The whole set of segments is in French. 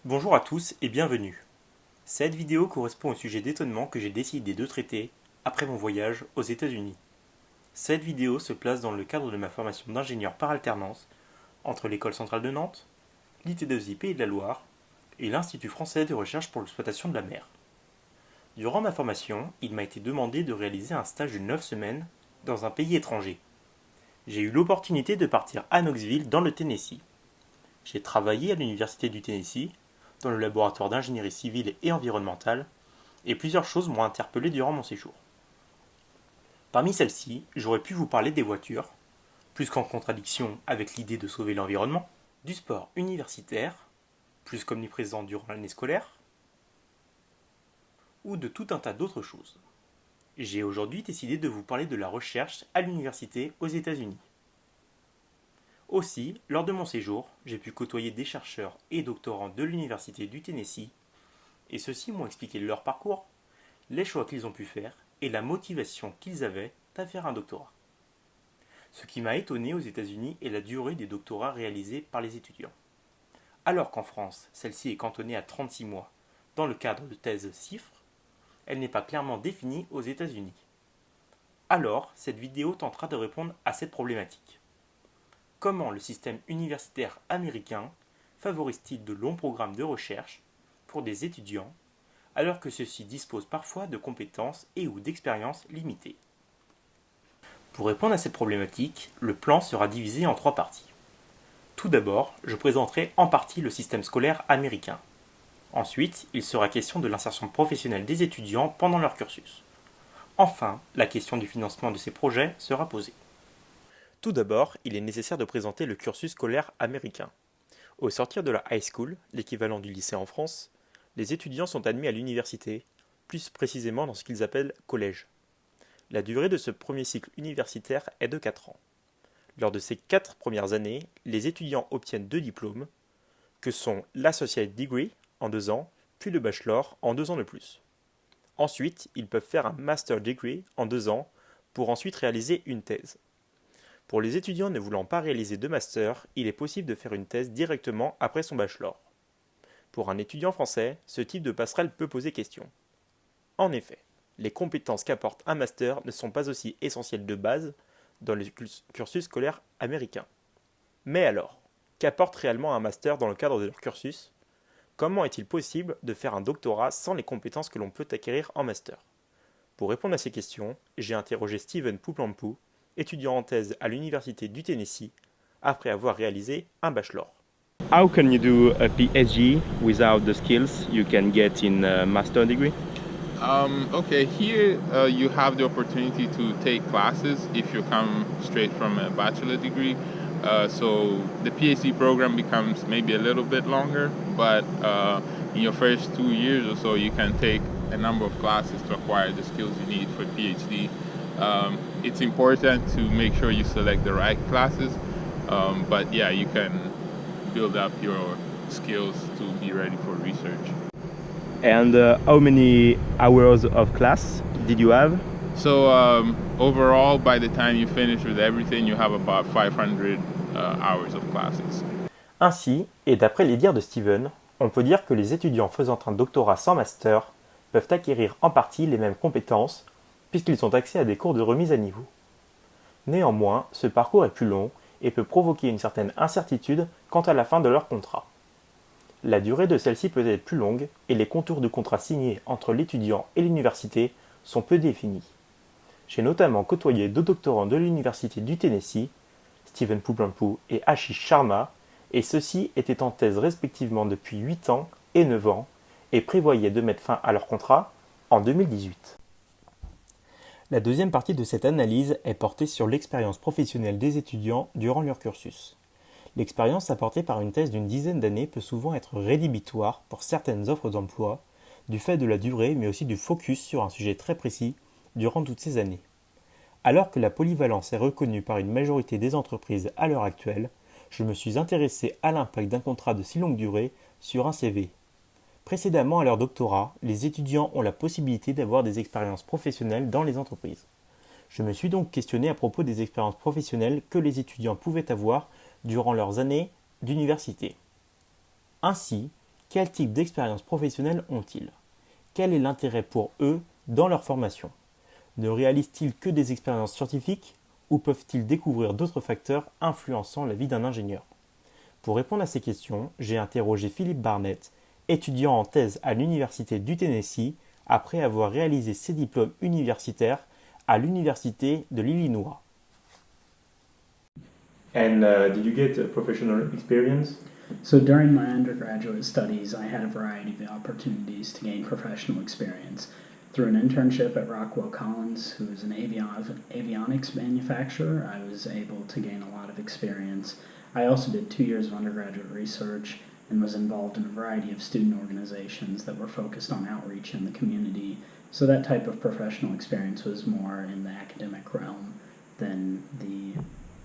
Bonjour à tous et bienvenue. Cette vidéo correspond au sujet d'étonnement que j'ai décidé de traiter après mon voyage aux États-Unis. Cette vidéo se place dans le cadre de ma formation d'ingénieur par alternance entre l'École centrale de Nantes, l'IT2I Pays de la Loire et l'Institut français de recherche pour l'exploitation de la mer. Durant ma formation, il m'a été demandé de réaliser un stage de 9 semaines dans un pays étranger. J'ai eu l'opportunité de partir à Knoxville dans le Tennessee. J'ai travaillé à l'Université du Tennessee dans le laboratoire d'ingénierie civile et environnementale, et plusieurs choses m'ont interpellé durant mon séjour. Parmi celles-ci, j'aurais pu vous parler des voitures, plus qu'en contradiction avec l'idée de sauver l'environnement, du sport universitaire, plus qu'omniprésent durant l'année scolaire, ou de tout un tas d'autres choses. J'ai aujourd'hui décidé de vous parler de la recherche à l'université aux États-Unis. Aussi, lors de mon séjour, j'ai pu côtoyer des chercheurs et doctorants de l'Université du Tennessee, et ceux-ci m'ont expliqué leur parcours, les choix qu'ils ont pu faire et la motivation qu'ils avaient à faire un doctorat. Ce qui m'a étonné aux États-Unis est la durée des doctorats réalisés par les étudiants. Alors qu'en France, celle-ci est cantonnée à 36 mois dans le cadre de thèses CIFRE, elle n'est pas clairement définie aux États-Unis. Alors, cette vidéo tentera de répondre à cette problématique. Comment le système universitaire américain favorise-t-il de longs programmes de recherche pour des étudiants, alors que ceux-ci disposent parfois de compétences et ou d'expériences limitées? Pour répondre à cette problématique, le plan sera divisé en 3 parties. Tout d'abord, je présenterai en partie le système scolaire américain. Ensuite, il sera question de l'insertion professionnelle des étudiants pendant leur cursus. Enfin, la question du financement de ces projets sera posée. Tout d'abord, il est nécessaire de présenter le cursus scolaire américain. Au sortir de la high school, l'équivalent du lycée en France, les étudiants sont admis à l'université, plus précisément dans ce qu'ils appellent collège. La durée de ce premier cycle universitaire est de 4 ans. Lors de ces 4 premières années, les étudiants obtiennent 2 diplômes, que sont l'Associate Degree en 2 ans, puis le Bachelor en 2 ans de plus. Ensuite, ils peuvent faire un Master Degree en 2 ans, pour ensuite réaliser une thèse. Pour les étudiants ne voulant pas réaliser de master, il est possible de faire une thèse directement après son bachelor. Pour un étudiant français, ce type de passerelle peut poser question. En effet, les compétences qu'apporte un master ne sont pas aussi essentielles de base dans le cursus scolaire américain. Mais alors, qu'apporte réellement un master dans le cadre de leur cursus? Comment est-il possible de faire un doctorat sans les compétences que l'on peut acquérir en master? Pour répondre à ces questions, j'ai interrogé Steven Pouplampu, étudiant en thèse à l'Université du Tennessee, après avoir réalisé un bachelor. How can you do a PhD without the skills you can get in a master degree? Okay, here you have the opportunity to take classes if you come straight from a bachelor degree. So the PhD program becomes maybe a little bit longer, but in your first 2 years or so, you can take a number of classes to acquire the skills you need for PhD. It's important to make sure you select the right classes, but yeah, you can build up your skills to be ready for research. And how many hours of class did you have? So overall, by the time you finish with everything, you have about 500 hours of classes. Ainsi, et d'après les dires de Steven, on peut dire que les étudiants faisant un doctorat sans master peuvent acquérir en partie les mêmes compétences puisqu'ils ont accès à des cours de remise à niveau. Néanmoins, ce parcours est plus long et peut provoquer une certaine incertitude quant à la fin de leur contrat. La durée de celle-ci peut être plus longue et les contours de contrat signés entre l'étudiant et l'université sont peu définis. J'ai notamment côtoyé 2 doctorants de l'Université du Tennessee, Steven Pouplampu et Ashish Sharma, et ceux-ci étaient en thèse respectivement depuis 8 ans et 9 ans et prévoyaient de mettre fin à leur contrat en 2018. La deuxième partie de cette analyse est portée sur l'expérience professionnelle des étudiants durant leur cursus. L'expérience apportée par une thèse d'une dizaine d'années peut souvent être rédhibitoire pour certaines offres d'emploi, du fait de la durée mais aussi du focus sur un sujet très précis durant toutes ces années. Alors que la polyvalence est reconnue par une majorité des entreprises à l'heure actuelle, je me suis intéressé à l'impact d'un contrat de si longue durée sur un CV. Précédemment à leur doctorat, les étudiants ont la possibilité d'avoir des expériences professionnelles dans les entreprises. Je me suis donc questionné à propos des expériences professionnelles que les étudiants pouvaient avoir durant leurs années d'université. Ainsi, Quel type d'expérience professionnelle ont-ils? Quel est l'intérêt pour eux dans leur formation? Ne réalisent-ils que des expériences scientifiques ou peuvent-ils découvrir d'autres facteurs influençant la vie d'un ingénieur? Pour répondre à ces questions, j'ai interrogé Philippe Barnett, étudiant en thèse à l'Université du Tennessee, après avoir réalisé ses diplômes universitaires à l'Université de l'Illinois. And did you get a professional experience? So during my undergraduate studies, I had a variety of opportunities to gain professional experience. Through an internship at Rockwell Collins, who is an avionics manufacturer, I was able to gain a lot of experience. I also did 2 years of undergraduate research and was involved in a variety of student organizations that were focused on outreach in the community. So that type of professional experience was more in the academic realm than the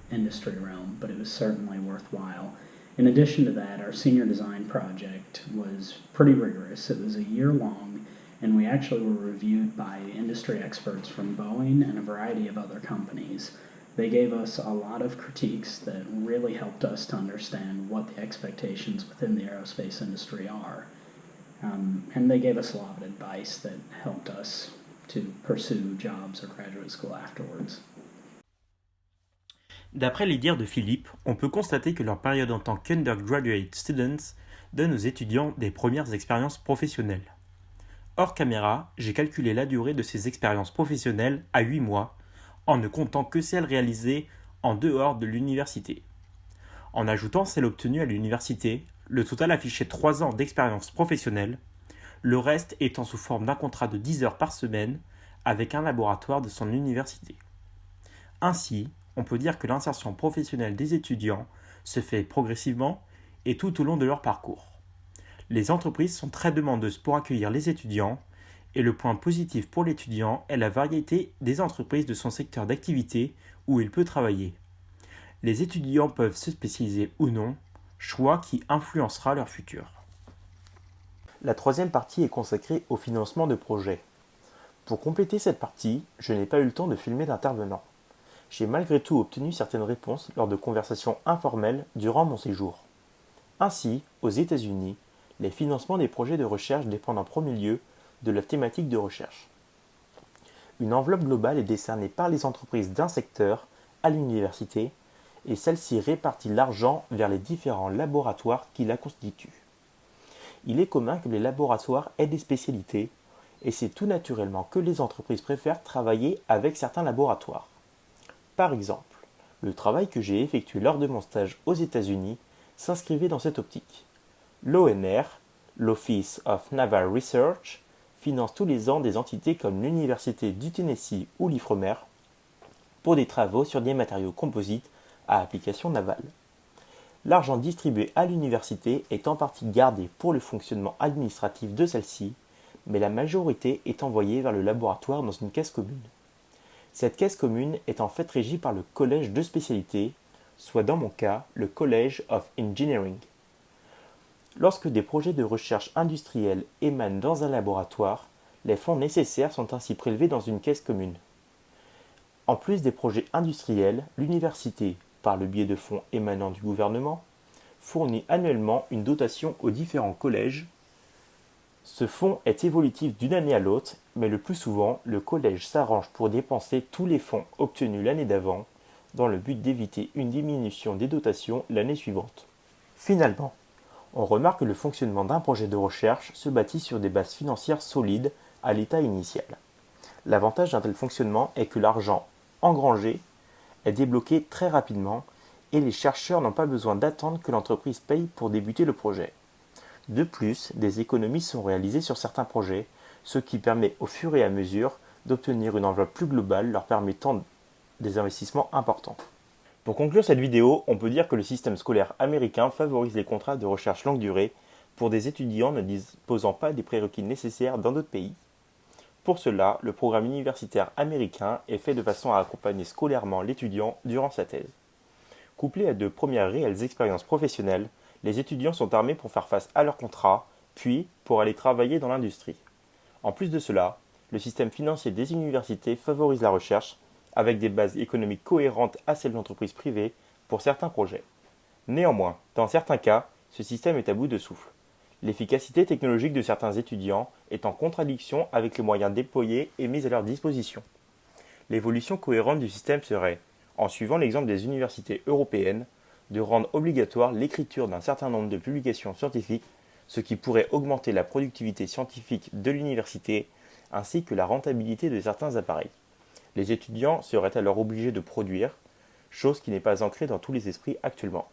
industry realm, but it was certainly worthwhile. In addition to that, our senior design project was pretty rigorous. It was a year long, and we actually were reviewed by industry experts from Boeing and a variety of other companies. They gave us a lot of critiques that really helped us to understand what the expectations within the aerospace industry are. And they gave us a lot of advice that helped us to pursue jobs or graduate school afterwards. D'après les dires de Philippe, on peut constater que leur période en tant qu'undergraduate students donne aux étudiants des premières expériences professionnelles. Hors caméra, j'ai calculé la durée de ces expériences professionnelles à 8 mois, en ne comptant que celles réalisées en dehors de l'université. En ajoutant celles obtenues à l'université, le total affichait 3 ans d'expérience professionnelle, le reste étant sous forme d'un contrat de 10 heures par semaine avec un laboratoire de son université. Ainsi, on peut dire que l'insertion professionnelle des étudiants se fait progressivement et tout au long de leur parcours. Les entreprises sont très demandeuses pour accueillir les étudiants et le point positif pour l'étudiant est la variété des entreprises de son secteur d'activité où il peut travailler. Les étudiants peuvent se spécialiser ou non, choix qui influencera leur futur. La troisième partie est consacrée au financement de projets. Pour compléter cette partie, je n'ai pas eu le temps de filmer d'intervenants. J'ai malgré tout obtenu certaines réponses lors de conversations informelles durant mon séjour. Ainsi, aux États-Unis, les financements des projets de recherche dépendent en premier lieu de la thématique de recherche. Une enveloppe globale est décernée par les entreprises d'un secteur à l'université et celle-ci répartit l'argent vers les différents laboratoires qui la constituent. Il est commun que les laboratoires aient des spécialités et c'est tout naturellement que les entreprises préfèrent travailler avec certains laboratoires. Par exemple, le travail que j'ai effectué lors de mon stage aux États-Unis s'inscrivait dans cette optique. L'ONR, l'Office of Naval Research, finance tous les ans des entités comme l'Université du Tennessee ou l'Ifremer pour des travaux sur des matériaux composites à application navale. L'argent distribué à l'université est en partie gardé pour le fonctionnement administratif de celle-ci, mais la majorité est envoyée vers le laboratoire dans une caisse commune. Cette caisse commune est en fait régie par le collège de spécialité, soit dans mon cas le College of Engineering. Lorsque des projets de recherche industrielle émanent dans un laboratoire, les fonds nécessaires sont ainsi prélevés dans une caisse commune. En plus des projets industriels, l'université, par le biais de fonds émanant du gouvernement, fournit annuellement une dotation aux différents collèges. Ce fonds est évolutif d'une année à l'autre, mais le plus souvent, le collège s'arrange pour dépenser tous les fonds obtenus l'année d'avant, dans le but d'éviter une diminution des dotations l'année suivante. Finalement, on remarque que le fonctionnement d'un projet de recherche se bâtit sur des bases financières solides à l'état initial. L'avantage d'un tel fonctionnement est que l'argent engrangé est débloqué très rapidement et les chercheurs n'ont pas besoin d'attendre que l'entreprise paye pour débuter le projet. De plus, des économies sont réalisées sur certains projets, ce qui permet au fur et à mesure d'obtenir une enveloppe plus globale leur permettant des investissements importants. Pour conclure cette vidéo, on peut dire que le système scolaire américain favorise les contrats de recherche longue durée pour des étudiants ne disposant pas des prérequis nécessaires dans d'autres pays. Pour cela, le programme universitaire américain est fait de façon à accompagner scolairement l'étudiant durant sa thèse. Couplé à de premières réelles expériences professionnelles, les étudiants sont armés pour faire face à leur contrat, puis pour aller travailler dans l'industrie. En plus de cela, le système financier des universités favorise la recherche avec des bases économiques cohérentes à celles d'entreprises privées pour certains projets. Néanmoins, dans certains cas, ce système est à bout de souffle. L'efficacité technologique de certains étudiants est en contradiction avec les moyens déployés et mis à leur disposition. L'évolution cohérente du système serait, en suivant l'exemple des universités européennes, de rendre obligatoire l'écriture d'un certain nombre de publications scientifiques, ce qui pourrait augmenter la productivité scientifique de l'université ainsi que la rentabilité de certains appareils. Les étudiants seraient alors obligés de produire, chose qui n'est pas ancrée dans tous les esprits actuellement.